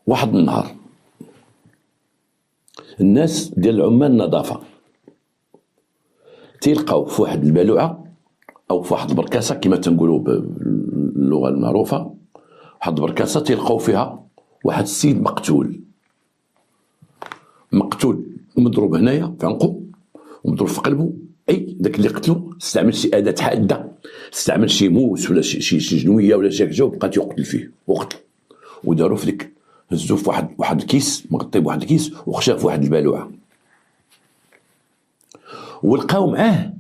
واحد النهار الناس ديال عمال النظافه تيلقاو في واحد البالوعه او في واحد البركاسه كما تنقولوا باللغه المعروفه، واحد البركاسه تيلقاو فيها واحد السيد مقتول مضروب هنايا في عنقو ومضروب في قلبه. اي داك اللي قتلو استعمل شي اداه حاده، استعمل شي موس ولا شي جنويه ولا شي حاجه وبقى تيقتل فيه وقتل. وداروا في ديك هزوه في واحد الكيس مغطي بواحد الكيس وخشاه في واحد البالوعه، ولقاو معاه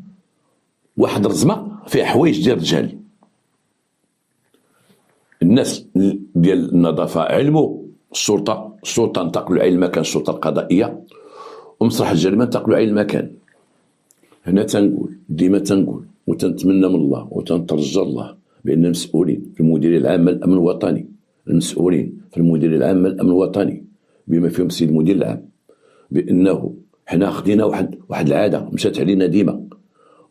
واحد الرزمه فيها حوايج ديال الرجال. الناس ديال النظافه علموا الشرطه انتقلوا على المكان، الشرطه القضائيه ومسرح الجريمه انتقلوا على المكان. هنا تنقول ديما تنقول وتنتمنى من الله وتنترجى الله بان المسؤولين في المديريه العامه للامن الوطني، المسؤولين في المديريه العامه للامن الوطني بما فيهم السيد المدير العام، بانه حنا خدينا واحد العاده مشات علينا ديما،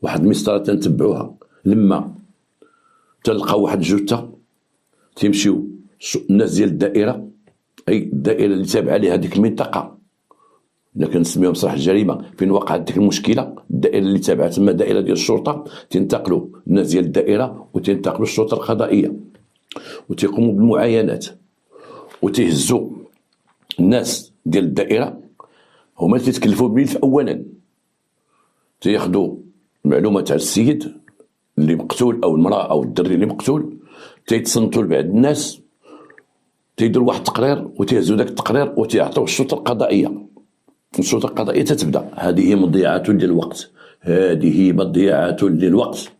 واحد المسطره تنتبعوها. لما تلقى واحد الجثه تيمشيو الناس ديال الدائره، اي الدائره اللي تابعه لها هذيك المنطقه اللي كنسميوها مسرح الجريمه فين وقعت ديك المشكله، الدائره اللي تابعه تما دائره ديال الشرطه، تنتقلوا الناس ديال الدائره وتنتقلوا الشرطه القضائيه وتيقوموا بالمعاينات وتيهزوا الناس ديال الدائره. هما اللي تيتكلفوا بالملف اولا، تياخذوا المعلومات على السيد اللي مقتول او المراه او الدري اللي مقتول، تيتصنتوا لبعض الناس، تيديروا واحد التقرير وتيهزوا داك التقرير وتيعطيوه السلطه القضائيه. السلطه القضائيه تتبدا. هذه مضيعه للوقت، هذه مضيعه للوقت.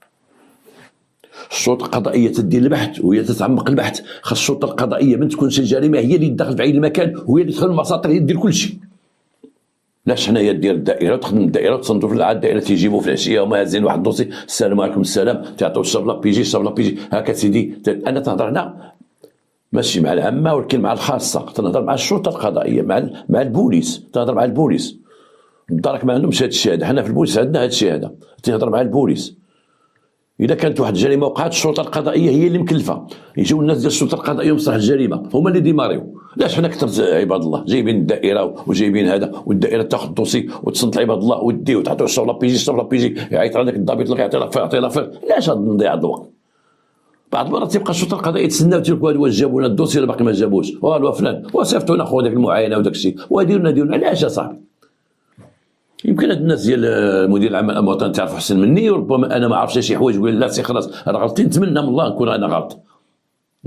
السلطه القضائيه تدير البحث وهي تتعمق البحث. خاص السلطه القضائيه من تكون شي جريمه هي اللي تدخل في عين المكان وهي اللي تدخل المساطر، هي دير كل شيء. لاش حنايا دير الدائره وتخدم الدائره وتصنتوا في الدائره، تيجيبوا في العشيه وما هازين واحد الدوسي، السلام عليكم السلام، تعطيو الشابلا بيجي الشابلا بيجي هكا سيدي. انا تنهضر هنا ماشي مع العامه ولكن مع الخاصه، تنهضر مع الشرطه القضائيه، مع البوليس، تنهضر مع البوليس. الدرك ما عندهمش هاد الشيء هذا، حنا في البوليس عندنا هاد الشيء هذا، تنهضر مع البوليس. اذا كانت واحد الجريمه وقعت الشرطه القضائيه هي اللي مكلفه، يجيو الناس ديال الشرطه القضائيه ومسرح الجريمه هما اللي ديماريو. لاش حنا كثر عباد الله جايبين الدائره وجايبين هذا، والدائره تاخذ الدوسي وتصنت عباد الله وديه وتعطيو الشابلا بيجي الشابلا بيجي، يعيط عليك الضابط اللي يعطي لك يعطي لك. لاش هاد نضيع الوقت؟ بعض المرات تيبقى الشرطه القضائيه تسناو تيقول واش جابوا لنا الدوسي ولا باقي ما جابوش، والو فلان وصيفطوا ناخذ داك المعاينه وداك الشيء وديرنا لاش اصاحبي؟ يمكن هاد الناس ديال المدير العام للامن الوطني تعرفوا احسن مني، وربما انا ما عرفتش شي حوايج يقول لا سي خلاص انا غلطت. نتمنى من الله نكون انا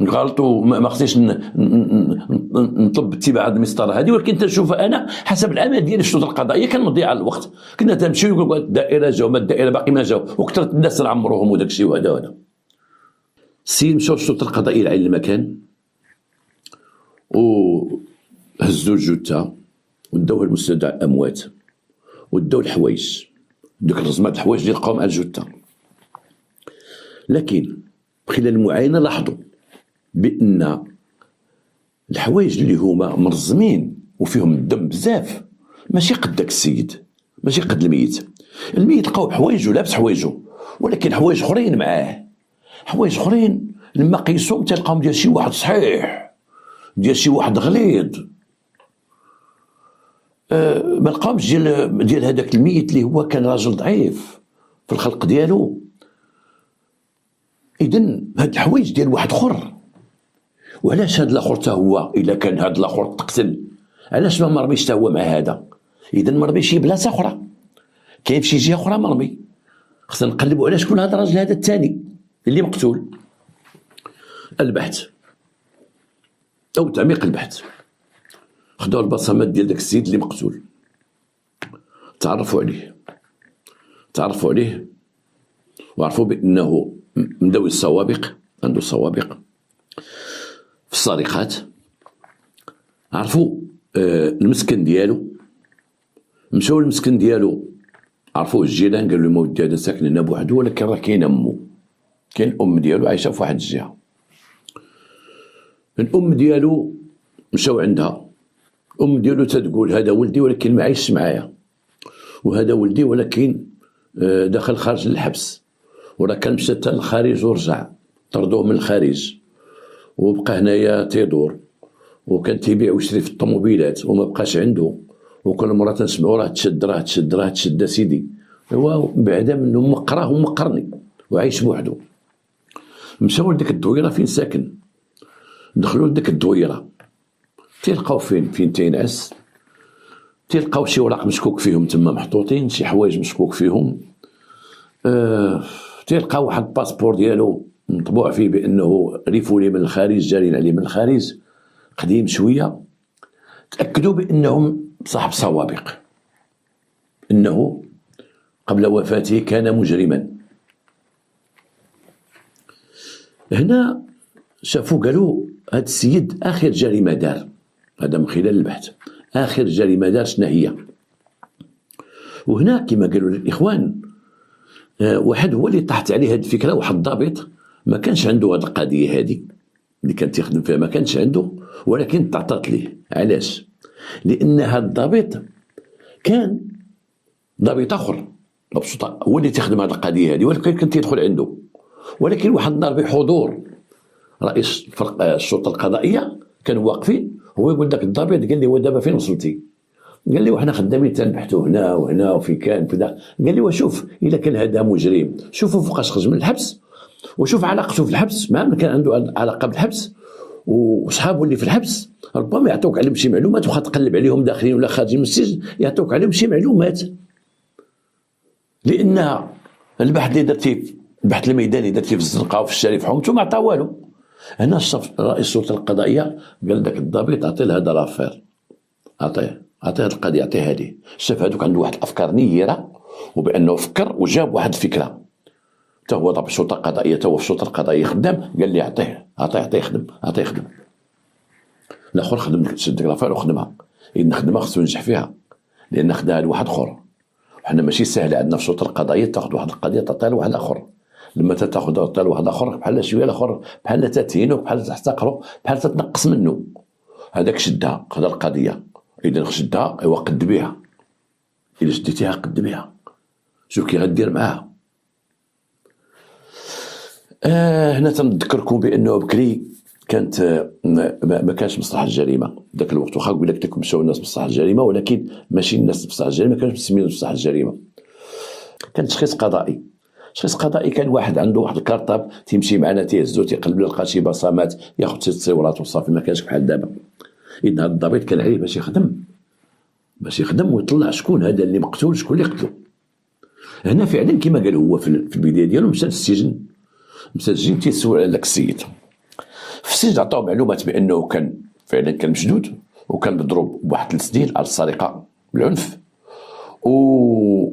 غلط وما خصنيش نطلب اتباع هذه المسطره هذه، ولكن تنشوفها انا حسب العمل ديال الشرطه القضائيه كان مضيع على الوقت. كنا تمشيو يقول الدائره جاو، ما الدائره باقي ما جاو، وكثرت الناس نعمروهم وداك الشيء وهذا. السيد مشاو الشرطه القضائيه لعين المكان وهزوا الجثه وداوها لمستودع الاموات وداو الحوايج، دوك الرزمات الحوايج اللي لقاو مع الجثه. لكن خلال المعاينه لاحظوا بان الحوايج اللي هما مرزمين وفيهم الدم بزاف ماشي قد داك السيد، ماشي قد الميت. الميت لقاو بحوايجو لابس حوايجو، ولكن حوايج اخرين معاه، حوايج اخرين لما قيسوهم تلقاهم ديال شي واحد صحيح، ديال شي واحد غليظ. ما لقاوش ديال هذاك الميت اللي هو كان راجل ضعيف في الخلق ديالو. اذن هاد الحوايج ديال واحد اخر. وعلاش هاد الاخر حتى هو الا كان هاد الاخر تقتل علاش ما مرميش حتى هو مع هذا؟ اذن مرمي شي بلاصه اخرى، كاين في شي جهه اخرى مرمي. خصنا نقلبوا على شكون هذا الراجل هذا الثاني اللي مقتول. البحث او تعميق البحث، خداو البصمات ديال داك السيد اللي مقتول، تعرفوا عليه وعرفوا بانه مدوي السوابق، عنده سوابق في السرقات. عرفوا المسكن ديالو، مشاو للمسكن ديالو، عرفوا الجيران قالوا له ودي هذا ساكن هنا بوحدو، ولكن راه كاين امو، كاين الام ديالو عايشه في واحد الجهه. الام ديالو مشاو عندها، الام ديالو تتقول هذا ولدي ولكن ما عايشش معايا، وهذا ولدي ولكن دخل خارج الحبس، وراه كان مشى حتى للخارج ورجع، طردوه من الخارج وبقى هنايا تيدور، وكان تيبيع ويشري في الطوموبيلات وما بقاش عنده، وكل مرة تنسمعو راه تشد راه تشد راه تشد سيدي. هو بعدا منه مقراه ومقرني وعايش بوحدو. مشاو لديك الدويرة فين ساكن، دخلوا لديك الدويرة تيلقاو فين تينعس، تيلقاو شي وراق مشكوك فيهم تما محطوطين، شي حوايج مشكوك فيهم. تيلقاو واحد الباسبور ديالو مطبوع فيه بانه ريفولي من الخارج، جارين عليه من الخارج، قديم شويه. تاكدوا بانهم صاحب سوابق، انه قبل وفاته كان مجرما. هنا شافوا قالوا هذا السيد اخر جريمه دار، هذا من خلال البحث، اخر جريمه دار شنو هي. وهنا كما قالوا الاخوان واحد هو اللي طاحت عليه هذه الفكره، واحد الضابط ما كانش عنده هذه القضيه هذه اللي كان تيخدم فيها، ما كانش عنده، ولكن تعطات ليه. علاش؟ لان هذا الضابط كان ضابط اخر مبسوط هو اللي تخدم هذه القضيه هذه، ولكن كان تيدخل عنده. ولكن واحد النهار بحضور رئيس الشرطه القضائيه كانوا واقفين، هو يقول لك الضابط، قال لي ودابا فين وصلتي؟ قال لي وحنا خدامين تنبحثوا هنا وهنا وفي كان كذا. قال لي وشوف الا كان هذا مجرم، شوفوا فوقاش خرج من الحبس، وشوف علاقته في الحبس، ما كان عنده علاقه بالحبس، وصحابه اللي في الحبس ربما يعطوك عليهم شي معلومات، واخا تقلب عليهم داخلين ولا خارجين من السجن يعطوك عليهم شي معلومات. لان البحث اللي درتي، البحث الميداني درتي في الزنقه وفي الشريف حومته ما عطا والو. هنا رئيس السلطه القضائيه قال لك الضابط عطيه هذا لافير، عطيه هذه القضيه، عطيه هذه. شاف هذوك عنده واحد الافكار نيره، وبانه فكر وجاب واحد الفكره. حتى هو ضابط الشرطه القضائيه، حتى هو في الشرطه القضائيه خدام، قال لي عطيه يخدم، عطيه يخدم. الاخر خدم شد لافير وخدمها، إذا نخدمها خصو ينجح فيها، لان خداها لواحد اخر. وحنا ماشي سهل عندنا في الشرطه القضائيه تاخذ واحد القضيه تعطيها لواحد اخر. لما تاخذ تعطيها لواحد اخر بحال شويه الاخر بحال تتهينو، بحال تحتقرو، بحال تتنقص منه. هذاك شدها خدا القضيه، اذا شدها ايوا قد بها، اذا شديتيها قد بها، شوف كي غدير معاها. هنا تنذكركم بانه بكري كانت ما كانش مصلحه الجريمه ذاك الوقت، واخا نقول لك مشاو الناس مصلحه الجريمه، ولكن ماشي الناس مصلحه الجريمه، ما كانش مسميين مصلحه الجريمه. كان تشخيص قضائي. تشخيص قضائي كان واحد عنده واحد الكارطاب تيمشي معنا تيهزو تيقلب يلقى شي بصمات ياخذ شي تصويرات وصافي، ما كانش بحال دابا. اذا هذا الضابط كان عليه باش يخدم ويطلع شكون هذا اللي مقتول، شكون اللي قتلو. هنا فعلا كما قال هو في البدايه ديالو مشى للسجن، مشى للسجن تيسول على ذاك السيد. في السجن عطاو معلومات بانه كان فعلا كان مشدود، وكان مضروب بواحد السنين على السرقه بالعنف،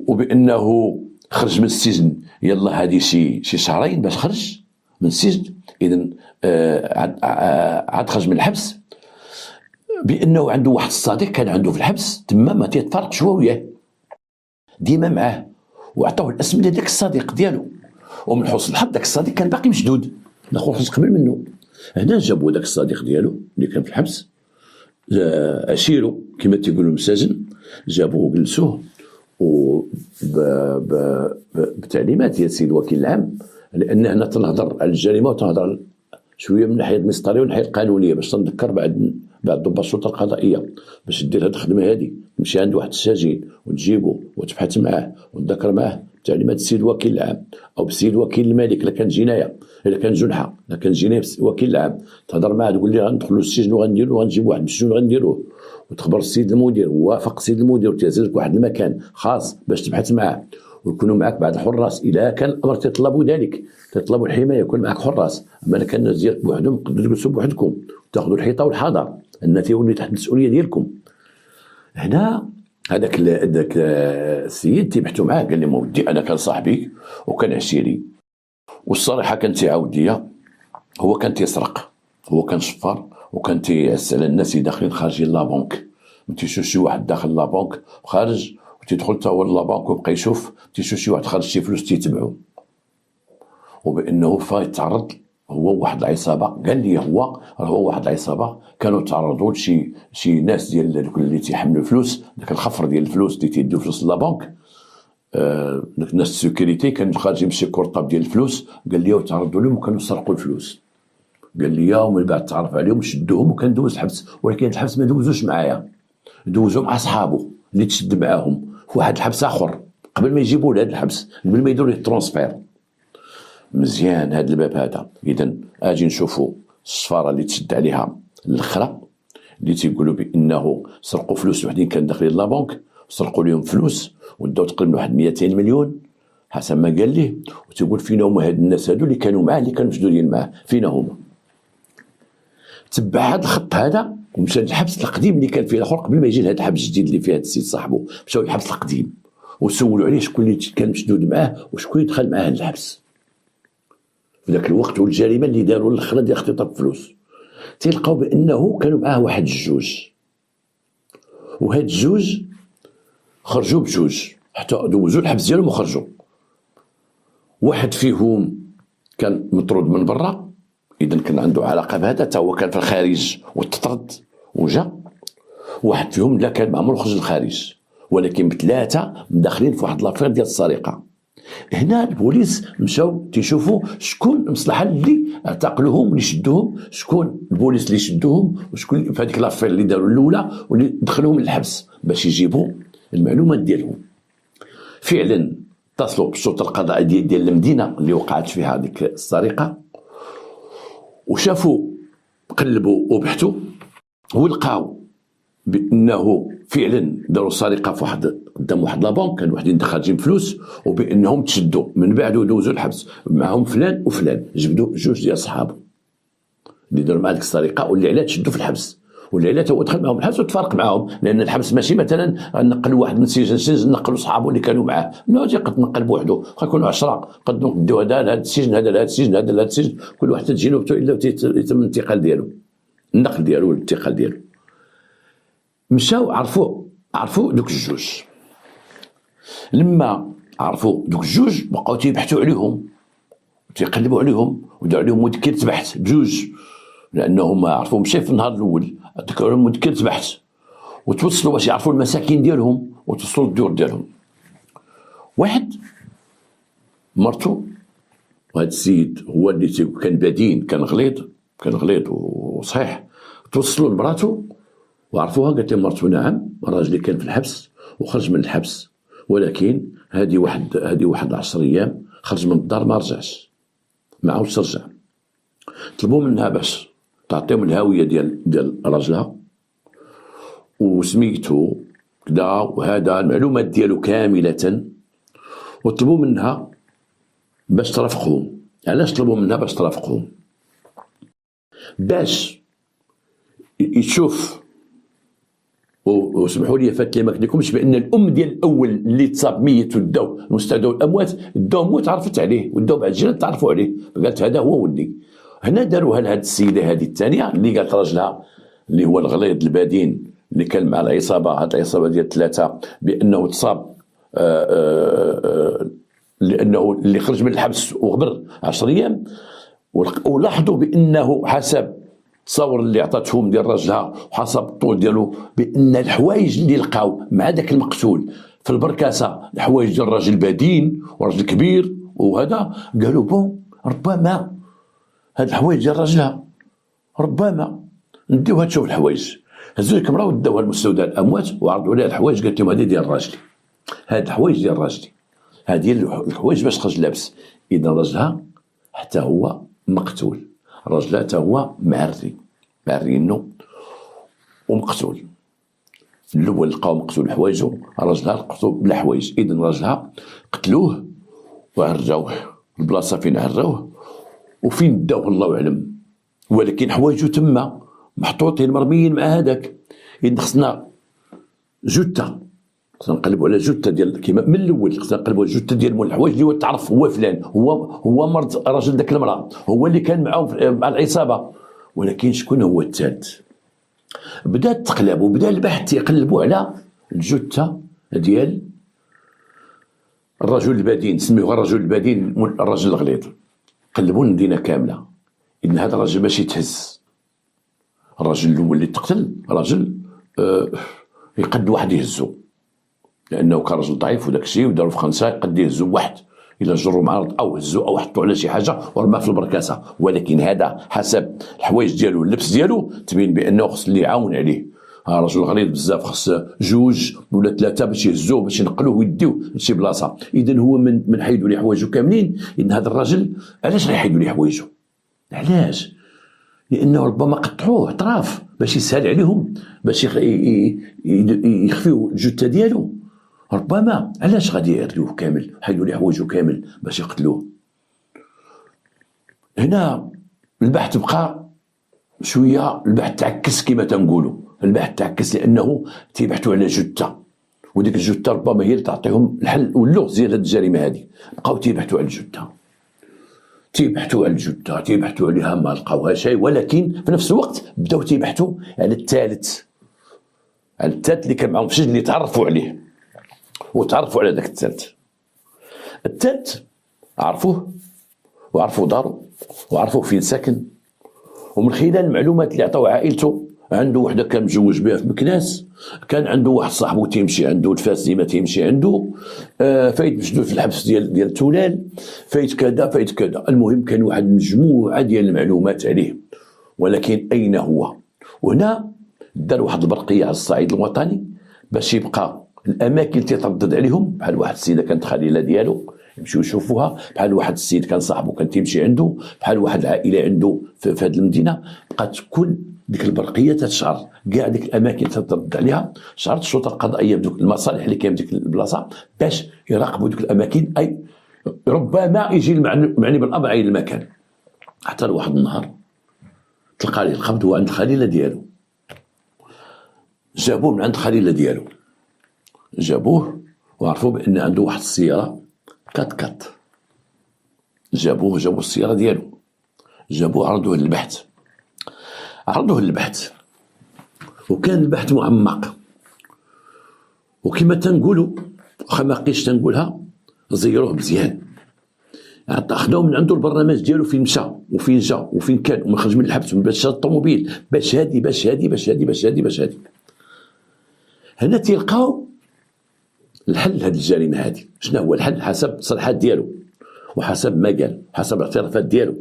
وبانه خرج من السجن يلا هذه شي شهرين باش خرج من السجن. اذا عاد خرج من الحبس بانه عنده واحد الصديق كان عنده في الحبس تما ما تيتفرقش هو وياه، ديما معاه، وعطاوه الاسم ديال داك الصديق ديالو. ومن حسن الحظ داك الصديق كان باقي مشدود، الاخر خرج قبل منه. هنا جابوا داك الصديق ديالو اللي كان في الحبس، اشيرو كما تيقولوا المساجن، جابوه وجلسوه بتعليمات ديال السيد الوكيل العام، لان هنا تنهضر على الجريمه وتنهضر شويه من الناحيه المسطريه والناحيه القانونيه، باش تنذكر بعد ضباط الشرطه القضائيه باش دير هذه الخدمه هذه، تمشي عند واحد السجين وتجيبو وتبحث معاه وتذكر معاه بتعليمات السيد الوكيل العام او بالسيد وكيل الملك. الا كان جنايه، الا كان جنحه، الا كان جنايه الوكيل العام، تهضر معاه تقول لي غندخلوا للسجن وغنديروا غنجيب واحد من السجن وغنديروه، وتخبر السيد المدير، ووافق السيد المدير وتعزل لك واحد المكان خاص باش تبحث معاه، ويكونوا معك بعض الحراس اذا كان الامر تطلبوا ذلك، تطلبوا الحمايه يكون معك حراس. اما الا كان الناس ديالك بوحدهم تقدروا تجلسوا بوحدكم وتاخذوا الحيطه والحذر، ان تيولي تحت المسؤوليه ديالكم. هنا هذاك السيد تيبحثوا معاه، قال لي مودي انا كان صاحبي وكان عشيري، والصراحه كان تيعاود ليا، هو كان تيسرق، هو كان شفار، وكان تيعس على الناس اللي داخلين خارجين لابونك. تيشوف شي واحد داخل لابونك وخارج وتيدخل حتى هو لابونك ويبقى يشوف، تيشوف شي واحد خارج شي فلوس تيتبعو، وبانه فايت تعرض هو واحد العصابه. قال لي هو واحد العصابه كانوا تعرضوا لشي ناس ديال دوك اللي تيحملوا الفلوس، داك الخفر ديال الفلوس اللي تيدوا فلوس لابونك، داك الناس السيكوريتي كانوا خارجين بشي كورطاب ديال الفلوس، قال لي وتعرضوا لهم وكانوا سرقوا الفلوس. قال لي ومن بعد تعرف عليهم شدوهم وكان دوز الحبس، ولكن الحبس ما دوزوش معايا، دوزو مع صحابو اللي تشد معاهم في واحد الحبس اخر قبل ما يجيبوا لهذا الحبس، قبل ما يديروا الترونسفير. مزيان هذا الباب هذا. اذا اجي نشوفوا الصفاره اللي تشد عليها الاخرى اللي تيقولوا بانه سرقوا فلوس وحدين كان داخلين لابونك، سرقوا لهم فلوس وداو تقريبا واحد 200 مليون حسب ما قال ليه، وتيقول فينا هما هاد الناس هادو اللي كانوا معاه، اللي كانوا مشدودين معاه، فينا هما. تبع هذا الخط هذا ومشى للحبس القديم اللي كان فيه الاخر قبل ما يجي لهذا الحبس الجديد اللي فيه هذا السيد صاحبه، مشاو للحبس القديم وسولوا عليه شكون اللي كان مشدود معاه وشكون اللي دخل معاه للحبس في ذاك الوقت، والجريمه اللي داروا الاخرى ديال اختطاف الفلوس. تلقاو بانه كانوا معاه واحد الجوج، وهاد الجوج خرجوا بجوج حتى دوزوا الحبس ديالهم وخرجوا. واحد فيهم كان مطرود من برا، اذا كان عنده علاقه بهذا، حتى هو كان في الخارج وتطرد وجا. واحد فيهم لا كان معمر خرج للخارج، ولكن بثلاثه مداخلين في واحد لافير ديال السرقه. هنا البوليس مشاو تيشوفوا شكون المصلحه اللي اعتقلوهم واللي شدوهم، شكون البوليس اللي شدوهم وشكون في هذيك لافير اللي داروا الاولى واللي دخلوهم للحبس باش يجيبوا المعلومات ديالهم. فعلا اتصلوا بالشرطه القضائيه ديال المدينه اللي وقعت فيها هذيك السرقه، وشافوا قلبوا وبحثوا ولقاو بانه فعلا داروا سرقه في واحد قدام واحد لابونك، كانوا وحدين خارجين فلوس، وبانهم تشدوا من بعد ودوزوا الحبس معهم فلان وفلان، جبدوا جوج ديال صحابه اللي داروا مع ديك السرقه واللي علاه تشدوا في الحبس، واللي علاه هو دخل معهم الحبس وتفارق معهم، لان الحبس ماشي مثلا نقلوا واحد من سجن لسجن نقلوا صحابه اللي كانوا معاه، لا قد نقل بوحده، قد يكونوا 10 قد نديو هذا لهذا السجن، هذا لهذا السجن، هذا لهذا السجن، كل واحد تجي له الا يتم الانتقال ديالو، النقل ديالو والانتقال ديالو. مشاو عرفوا دوك الجوج. لما عرفوا دوك الجوج بقاو تيبحثوا عليهم وتيقلبوا عليهم وداروا عليهم مذكرة بحث بجوج، لانهم ما عرفوا مشى في النهار الاول داروا لهم مذكرة بحث وتوصلوا باش يعرفوا المساكن ديالهم وتوصلوا للدور ديالهم. واحد مرته، وهذا السيد هو اللي كان بدين، كان غليظ وصحيح، توصلوا لمراته وعرفوها، قالت لهم مرته نعم الراجل اللي كان في الحبس وخرج من الحبس، ولكن هذه واحد 10 ايام خرج من الدار ما رجعش، ما عاودش رجع. طلبوا منها باش تعطيهم الهويه ديال راجلها وسميتو كدا وهذا المعلومات ديالو كامله، وطلبوا منها باش ترافقهم. علاش طلبوا منها باش ترافقهم؟ باش يشوف، وسمحوا لي فات لي ما قلتلكمش بان الام ديال الاول اللي تصاب ميت وداو مستدعوا الاموات، داو موت عرفت عليه وداو بعد الجيران تعرفوا عليه، قالت هذا هو ولدي. هنا داروها لهاد السيده هذه الثانيه اللي قالت راجلها اللي هو الغليظ البدين اللي كان مع العصابه، هاد العصابه ديال 3 بانه تصاب لانه اللي خرج من الحبس وغبر 10 ايام، ولاحظوا بانه حسب التصاور اللي عطاتهم ديال راجلها وحسب الطول ديالو بان الحوايج اللي لقاو مع داك المقتول في البركاسه الحوايج ديال الراجل بدين وراجل كبير، وهذا قالوا بون ربما هاد الحوايج ديال راجلها، ربما نديوها تشوف الحوايج. هزوا الكاميرا وداوها لمستودع الاموات وعرضوا عليها الحوايج، قالت لهم هذه ديال راجلي، هاد الحوايج ديال راجلي، هذه الحوايج باش خرج لابس. اذا راجلها حتى هو مقتول، راجلها حتى هو معرينو ومقتول. الاول لقاو مقتول حوايجو، راجلها لقاو بلا حوايج، اذا راجلها قتلوه وعرجوه البلاصه فين عراوه وفين داوه الله اعلم، ولكن حوايجو تما محطوطين مرميين مع هذاك. اذا خصنا جثه، خصنا نقلبوا على جثه ديال كيما من الاول، خصنا نقلبوا على جثه ديال مول الحوايج اللي هو تعرف هو فلان، هو مرض راجل داك المراه، هو اللي كان معاه مع العصابه، ولكن شكون هو الثالث؟ بدا التقلب وبدا البحث يقلبوا على الجثه ديال الرجل البدين، سميوه الرجل البدين الرجل الغليظ. قلبوا المدينه كامله، اذن هذا الرجل باش يتهز. الرجل الاول اللي تقتل راجل يقد واحد يهزو، لانه كان رجل ضعيف وداك الشيء وداروا في خنسه يقد يهزو واحد الا جروا معرض او هزوا او حطوا على شي حاجه ورماه في البركاسه، ولكن هذا حسب الحوايج ديالو اللبس ديالو تبين بانه خص اللي يعاون عليه. رجل غليظ بزاف خص جوج ولا ثلاثه باش يهزوه باش ينقلوه ويديوه لشي بلاصه. اذا هو من حيدوا ليه حوايجو كاملين. ان هذا الراجل علاش غيحيدوا ليه حوايجو؟ علاش؟ لانه ربما قطعوه اطراف باش يسهل عليهم باش يخفيو الجثه ديالو. ربما علاش غادي يردوه كامل حيدوا ليه حوايجو كامل باش يقتلوه؟ هنا البحث بقى شويه، البحث تعكس كما تنقولوا، البحث تعكس لانه تيبحثوا على جثه، وديك الجثه ربما هي اللي تعطيهم الحل واللغز ديال هذه الجريمه هذه. بقاو تيبحثوا على الجثه، تيبحثوا على الجثه، تيبحثوا عليها ما لقاوها شيء، ولكن في نفس الوقت بداو تيبحثوا على الثالث، على الثالث اللي كان معاهم في السجن اللي تعرفوا عليه وتعرفوا على ذاك الثالث. الثالث عرفوه وعرفوا دارو وعرفوا فين ساكن، ومن خلال المعلومات اللي عطاو عائلته، عنده وحده كان مزوج بها في مكناس، كان عنده واحد صاحبه تيمشي عنده الفاس ديما تيمشي عنده، فايت مشدود في الحبس ديال تولال، فايت كذا فايت كذا. المهم كان واحد مجموعه ديال المعلومات عليه، ولكن اين هو؟ وهنا دار واحد البرقيه على الصعيد الوطني باش يبقى الاماكن اللي تيتردد عليهم، بحال واحد السيده كانت خليله ديالو يمشيو يشوفوها، بحال واحد السيد كان صاحبه كان تيمشي عنده، بحال واحد العائله عنده في هذه المدينه. بقات كل ديك البرقيه تتشعر كاع ديك الاماكن تتردد عليها. شعرت الشرطه القضائيه بدوك المصالح اللي كاين بديك البلاصه باش يراقبوا ديك الاماكن، اي ربما يجي المعني بالامر عين المكان. حتى لواحد النهار تلقى ليه القبض هو عند الخليله ديالو، جابوه من عند الخليله ديالو، جابوه وعرفوا بان عنده واحد السياره كات جابوا السياره ديالو، جابوه عرضوه للبحث، وكان البحث معمق، وكما تنقولوا واخا ما بقيتش تنقولها زيروه مزيان. خداو من عنده البرنامج ديالو فين مشى وفين جا وفين كان ومن خرج من الحبس ومن بعد شاد الطوموبيل باش هادي. هنا تيلقاو الحل لهذه الجريمه هذه. شنو هو الحل؟ حسب التصريحات ديالو وحسب ما قال وحسب الاعترافات ديالو.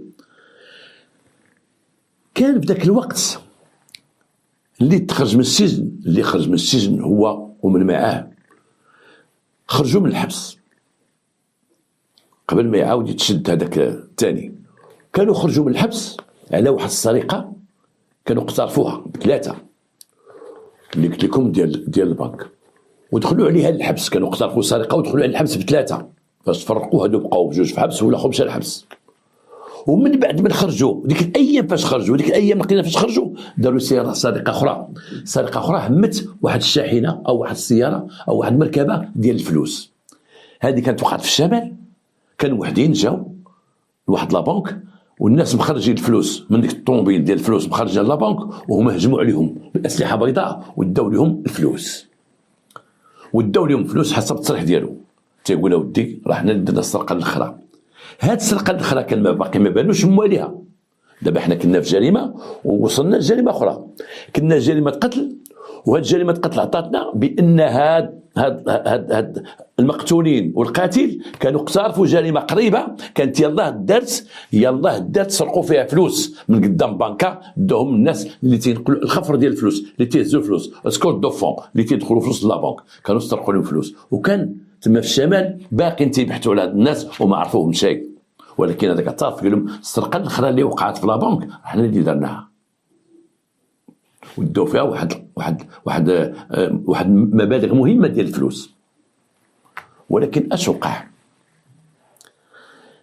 كان في ذاك الوقت اللي خرج من السجن هو ومن معاه خرجوا من الحبس قبل ما يعاود يتشد هذاك الثاني. كانوا خرجوا من الحبس على واحد السرقه كانوا اقترفوها بثلاثه اللي قلت لكم ديال البنك، ودخلوا عليها للحبس. كانوا اقترفوا سرقه ودخلوا على الحبس بثلاثه، فاش تفرقوا هادو بقاو بجوج في حبس والاخر مشى للحبس. ومن بعد ما خرجوا ديك الايام لقينا فاش خرجوا داروا سرقه اخرى همت واحد الشاحنه او واحد السياره او واحد المركبه ديال الفلوس. هذه كانت وقعت في الشمال، كانوا وحدين جاو لواحد لابنك والناس مخرجين الفلوس من ديك الطوموبيل ديال الفلوس مخرجين لابنك، وهما هجموا عليهم باسلحه بيضاء وداو لهم الفلوس حسب التصريح ديالو. تيقول اودي راه حنا درنا السرقه الاخرى. هاد السرقه الاخرى كان باقي ما بانوش مواليها. دابا حنا كنا في جريمه ووصلنا لجريمه اخرى، كنا جريمه قتل، وهاد جريمه القتل عطاتنا بان هاد المقتولين والقاتل كانوا اقترفوا جريمه قريبه. كانت يلاه دارت سرقوا فيها فلوس من قدام بنكه، داهم الناس اللي تينقلوا الخفر ديال الفلوس، اللي تيهزوا الفلوس، سكوت دو فون اللي تيدخلوا فلوس لابنك، كانوا سرقوا لهم فلوس. وكان تما في الشمال باقيين تيبحثوا على هاد الناس وما عرفوهم شيء. ولكن هذاك الطرف قال لهم السرقه الاخرى اللي وقعت في لابنك حنا اللي درناها، وداو فيها واحد مبالغ مهمه ديال الفلوس. ولكن اش وقع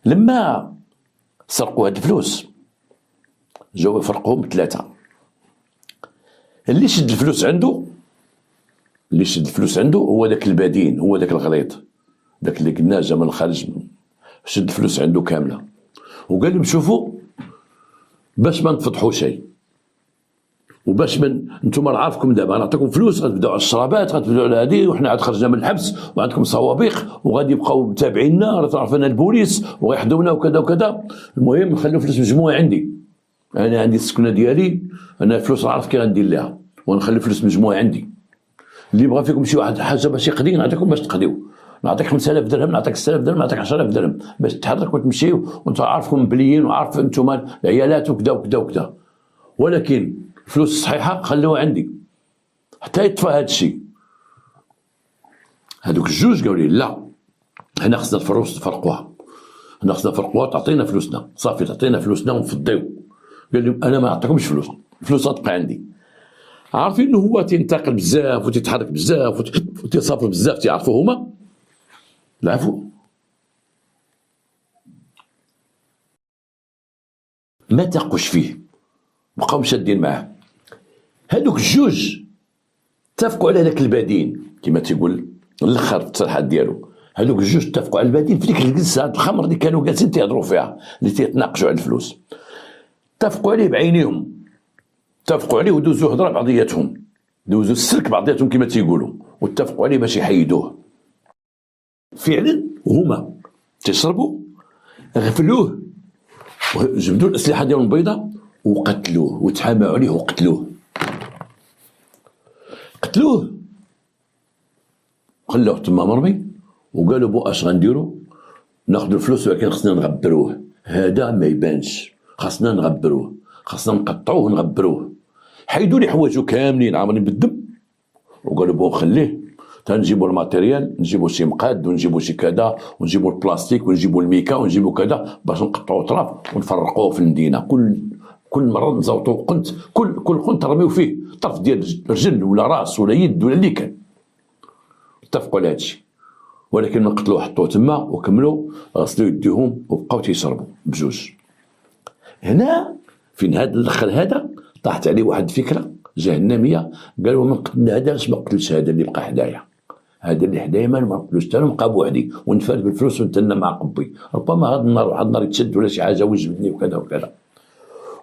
لما سرقوا هاد الفلوس؟ جاو يفرقوهم بثلاثه. اللي شد الفلوس عنده هو داك البدين، هو داك الغليظ، داك اللي قلنا جا من الخارج شد الفلوس عنده كامله، وقال لهم شوفوا باش ما نفضحوا شيء وباش نتوما عارفكم دابا نعطيكم فلوس غتبداو على الشرابات، غتبداو على هذه، وحنا عاد خرجنا من الحبس وعندكم صوابيق وغادي يبقاو متابعينا، راه تعرفنا البوليس وغيحضرونا وكذا وكذا. المهم نخليو فلوس مجموعه عندي، انا عندي السكنه ديالي، انا الفلوس نعرف كي غندير لها، ونخلي فلوس مجموعه عندي. اللي بغى فيكم شي واحد حاجه باش يقضي نعطيكم باش تقضيو، نعطيك 5000 درهم، نعطيك 6000 درهم، نعطيك 10000 درهم باش تتحرك وتمشي وانت عارفكم مبليين وعارف انتم العيالات وكذا وكذا وكذا. ولكن الفلوس الصحيحه خلوها عندي حتى يطفى هذا الشيء. هذوك الجوج قالوا لي لا، حنا خصنا الفلوس نفرقوها، حنا خصنا نفرقوها، تعطينا فلوسنا صافي، تعطينا فلوسنا ونفضيو. قال لهم انا ما نعطيكمش فلوس، الفلوس تبقى عندي. عارفين انه هو تينتقل بزاف وتيتحرك بزاف وتيسافر بزاف، تيعرفوا هما العفو. ما تقوش فيه، بقاو مشادين معاه. هادوك الجوج اتفقوا على داك البديل كما تيقول الاخر في التصريحات ديالو. هادوك الجوج اتفقوا على البديل في ديك الجلسه الخمر اللي كانوا جالسين تيهضروا فيها، اللي تيتناقشوا على الفلوس. اتفقوا عليه بعينيهم، اتفقوا عليه ودوزوا هضره بعضياتهم، دوزوا السلك بعضياتهم كما تيقولوا، واتفقوا عليه باش يحيدوه. فعلا هما تيشربوا، غفلوه وجبدوا الاسلحه ديالهم البيضاء وقتلوه وتحاموا عليه وقتلوه. خلوه تما مرمي وقالوا بو اش غنديروا؟ ناخذ الفلوس ولكن خصنا نغبروه، هذا ما يبانش، خصنا نغبروه، خصنا نقطعوه ونغبروه. حيدوا لي حوايجو كاملين عامرين بالدم وقالوا بو خليه تنجيبوا الماتيريال، نجيبوا شي مقاد ونجيبوا شي كذا ونجيبوا البلاستيك ونجيبوا الميكا ونجيبوا كذا باش نقطعوا طرف ونفرقوه في المدينه. كل مره نزوطوا قنت، كل قنت نرميو فيه طرف ديال رجل ولا راس ولا يد ولا اللي كان. اتفقوا على هادشي، ولكن من قتلوه حطوه تما وكملوا غسلوا يديهم وبقاو تيشربوا بجوج. هنا فين هذا الاخر هذا طاحت عليه واحد الفكره جهنميه، قالوا من قتل هذا علاش ما قتلش هذا اللي بقى حدايا، هذا اللي حدايا ما نقتلوش حتى نبقى بوحدي ونفرد بالفلوس ونتنى مع قبي، ربما هذا النهار واحد النهار يتشد ولا شي حاجه ويجبدني وكذا وكذا.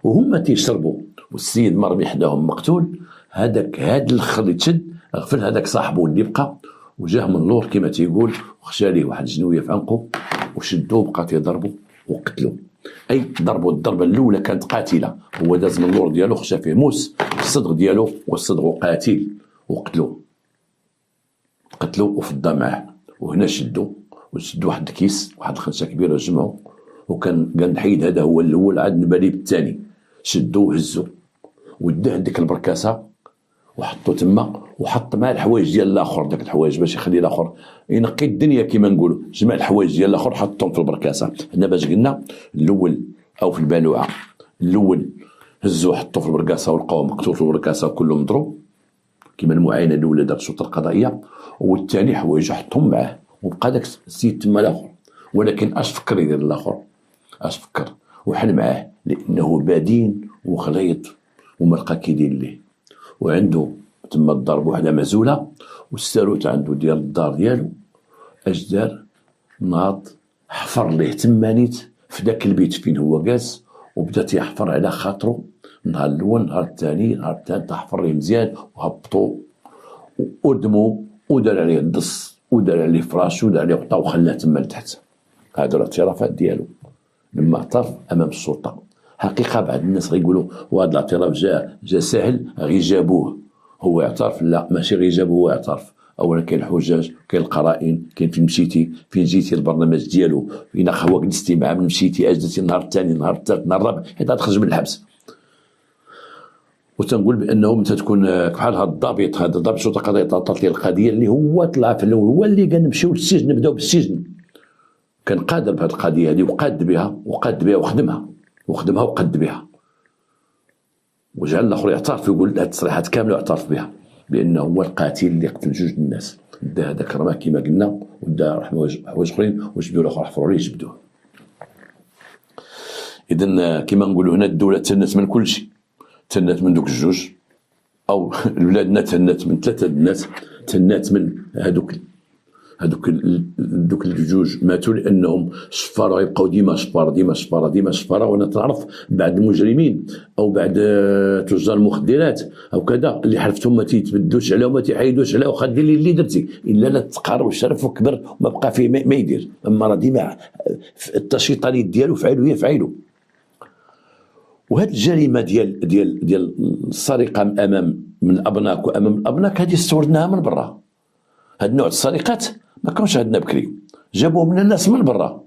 وهما تيشربوا والسيد مرمي حداهم مقتول. هذا الاخر اللي تشد غفل هذاك صاحبه اللي بقى وجاه من اللور كما تيقول وخشى ليه واحد الجنويه في عنقه وشدوه وبقى تيضربوا وقتلوا. اي ضربوا الضربه الاولى كانت قاتله، هو داز من اللور ديالو خشى فيه موس في الصدغ ديالو والصدغ قاتل وقتلوه وفضى معاه. وهنا شدوا واحد الكيس واحد الخنشه كبيره جمعوا، وكان قال نحيد هذا هو الاول عاد نبالي بالثاني. شدوه وهزوا وداه ديك البركاسه وحطو تما وحط مع الحوايج ديال الاخر، داك الحوايج باش يخلي الاخر ينقي الدنيا كما نقولوا، جمع الحوايج ديال الاخر حطهم في البركاسه. هنا باش قلنا الاول او في البالوعه، الاول هزوه حطوه في البركاسه ولقاوه مقتول في البركاسه كله مضروب كما المعاينه الاولى دارت الشرطه القضائيه، والثاني حوايج حطهم معاه وبقى داك السيد تما الاخر. ولكن اش فكر يدير الاخر؟ اش فكر؟ وحل معاه لانه بادين وخليط وما لقى كيدير ليه، وعنده تما الضرب وحده معزوله والساروت عنده ديال الدار ديالو. اش دار؟ ناض حفر ليه تما نيت في داك البيت فين هو جالس وبدا تيحفر على خاطرو. نهار الاول نهار الثاني نهار الثالث حفر ليه مزيان وهبطو ودمو ودار عليه الدص ودار عليه فراش ودار عليه غطا وخلاه تما لتحت. هادو الاعترافات ديالو لما اعترف امام السلطه. حقيقه بعض الناس غيقولوا وهذا الاعتراف جا ساهل غير جابوه، هو اعترف؟ لا ماشي غير جابوه هو اعترف. اولا كاين الحجاج، كاين القرائن، كاين فين مشيتي، فين جيتي البرنامج ديالو، فين هو جلستي معاه من مشيتي اجلستي النهار الثاني النهار الثالث النهار الرابع حتى تخرج من الحبس. وتنقول بانه متى تكون بحال هذا الضابط، هذا ضابط الشرطه القضائيه طلعت ليه القضيه اللي هو طلع في الاول، هو اللي قال نمشيو للسجن نبداو بالسجن، كان قادر بهذه القضيه هذه وقاد بها وخدمها وقد بها، وجعل الاخر يعترف يقول هذه التصريحات كامله واعترف بها بانه هو القاتل اللي قتل جوج الناس. دا هذاك رماه كما قلنا ودا حوايج اخرين وجبدوا الاخر حفروا عليه جبدوه. اذا كما نقولوا هنا الدوله تنت من كل شيء، تنت من دوك الجوج او ولادنا، تنت من ثلاثه الناس، تنت من هذوك الجوج ماتوا لانهم شفاره يبقاو ديما شفاره. وانا تعرف بعد المجرمين او بعد تجار المخدرات او كذا اللي حرفتهم ما تيتبدوش عليهم ما تيحيدوش عليه واخا دير اللي درتي الا لا تقار والشرف وكبر وما بقى فيه ما يدير، اما راه ديما التشيطاني ديالو فعلوا. وهذه الجريمه ديال السرقه من ابناك وامام الابناك هذه استوردناها من برا. هاد نوع السرقات ما كانوش عندنا بكري، جابوهم لنا الناس من برا،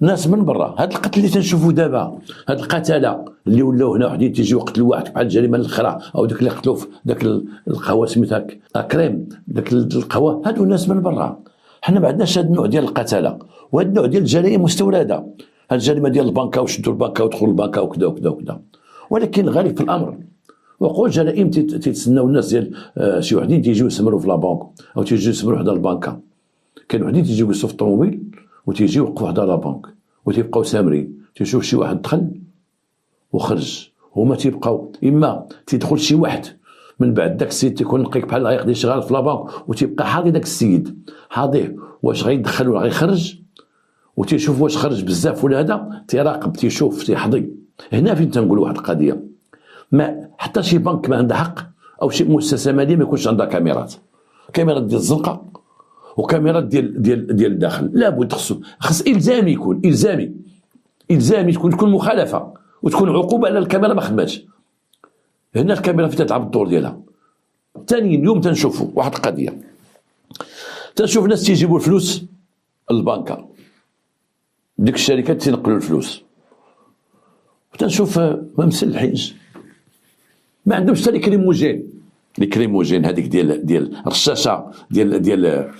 ناس من برا. هاد القتل اللي تنشوفو دابا، هاد القتله اللي ولاو هنا وحدين تيجيو يقتلوا واحد بحال الجريمه الاخرى، او داك اللي قتلوا في داك القهوه سميتها كريم، داك القهوه، هادو ناس من برا. حنا ما عندناش هاد النوع ديال القتله وهاد النوع ديال الجرائم مستورده. هاد الجريمه ديال البنكه وشدوا البنكه ودخلوا البنكه وكذا وكذا وكذا. ولكن الغالب في الامر وقول جرائم تيتسناو الناس ديال شي وحدين تيجيو يسمروا في لابونك او تيجيو يسمروا حدا البنكه. كاين وحدين تيجيو يجلسوا في الطوموبيل وتيجيو يوقفوا حدا لابونك وتيبقاو سامرين، تيشوف شي واحد دخل وخرج، هما تيبقاو اما تيدخل شي واحد من بعد داك السيد تيكون نقيك بحال غيقضي شغال في لابانك وتيبقى حاضي داك السيد حاضيه واش غيدخل ولا غيخرج، وتيشوف واش خرج بزاف ولا هذا، تيراقب تيشوف تيحضي. هنا فين تنقول واحد القضيه، ما حتى شي بنك ما عندها حق او شي مؤسسه ماليه ما يكونش عندها كاميرات ديال الزنقه وكاميرات ديال الداخل. لابد خص الزامي يكون الزامي تكون مخالفه وتكون عقوبه على الكاميرا ما خدماتش. هنا الكاميرا فين تلعب الدور ديالها. ثاني يوم تنشوفوا واحد القضيه، تنشوف ناس تيجيبوا الفلوس للبنكه، ديك الشركات تينقلوا الفلوس، وتنشوف ما مسلحينش، ما عندهمش حتى الكريموجين هذيك ديال الرشاشه ديال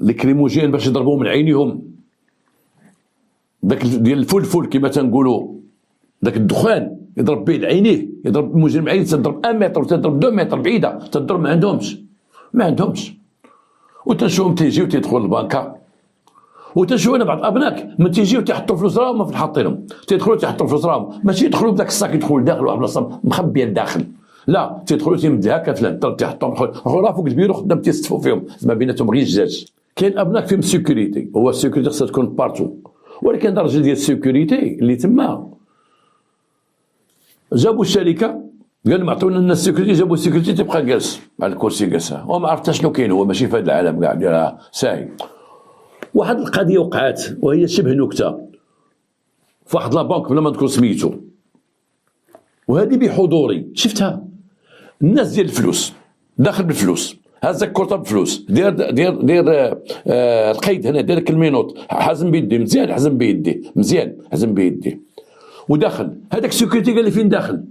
الكريموجين باش يضربوهم من عينيهم، داك ديال الفلفل كما تنقولوا، داك الدخان يضرب به لعينيه، يضرب المجرم عينيه، تضرب 1 متر وتضرب 2 متر بعيده تضرب، ما عندهمش. وتنشوفهم تيجيو تيدخلوا للبنكه، وتنشوف انا بعض الابناك من تيجيو تيحطوا فلوس راهم ما في حاطينهم، تيدخلوا تيحطوا فلوس راهم، ماشي يدخلوا بداك الصاك يدخلوا لداخل واحد البلاصه مخبيه لداخل، لا تيدخلوا تيمد هكا فلان تيحطهم راه فوق البيرو خدام تيستفوا فيهم ما بيناتهم غير الجاج. كاين ابناك فيهم سيكوريتي، هو السيكوريتي خصها تكون بارتو، ولكن درجه ديال السيكوريتي اللي تما جابوا الشركه قال عطونا لنا السيكوريتي، جابوا السيكوريتي تيبقى جالس على الكرسي جالسه وما عرفت شنو كاين، هو ماشي في هذا العالم كاع ديالها ساهي. واحد القضيه وقعت وهي شبه نكته في واحد لابانك بلا ما نذكر سميتو، وهذه بحضوري شفتها. الناس ديال الفلوس داخل بالفلوس، هازك كرطه بفلوس، دير القيد هنا، دير المينوط، حازم بيديه مزيان، حزم بيديه مزيان، حزم بيديه، وداخل هذاك السيكوريتي قال لي فين داخل؟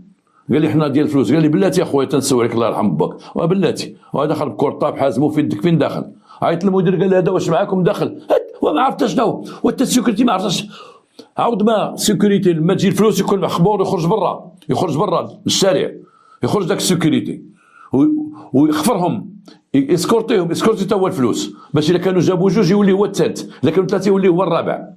قال لي حنا ديال الفلوس. قال لي بلاتي اخويا تنسول عليك الله يرحم باك، وبلاتي وهذا خرب كرطه حازمو في يدك فين داخل؟ عيط للمدير قال له هذا واش معاكم داخل؟ وما عرفت شنو، وحتى السيكوريتي ما عرفتش. عاود ما السيكوريتي لما تجي الفلوس يكون مخبور، يخرج برا للشارع، يخرج داك السيكوريتي ويخفرهم، يسكورتي تا هو الفلوس، باش الا كانوا جابوا جوج يولي هو الثالث، الا كانوا ثلاثه يولي هو الرابع.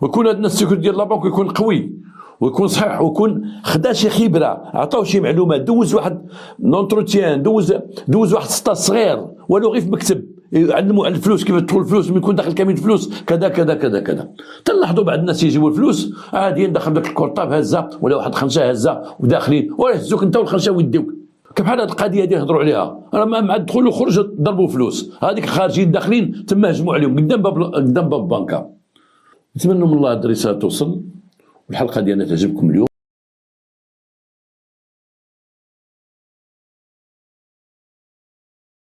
ويكون هاد السيكوريتي ديال لابانك يكون قوي ويكون صحيح ويكون خدا شي خبره، عطاو شي معلومات، دوز واحد نونتروتيان، دوز واحد ستاج صغير ولو غير في مكتب يعلموا على الفلوس، كيف تدخل الفلوس، من يكون داخل كمين الفلوس كذا كذا كذا كذا. تلاحظوا بعض الناس يجيبوا الفلوس عاديين داخل داك الكورطاب هزه ولا واحد خنشه هزه وداخلين، ولا يهزوك انت والخنشه ويديوك. كبحال هاد القضيه هادي نهضروا عليها، راه مع الدخول والخروج ضربوا فلوس، هذيك الخارجين داخلين تما هجموا عليهم قدام باب البنكه. نتمنى من الله هاد الرساله توصل، والحلقه ديالنا تعجبكم اليوم.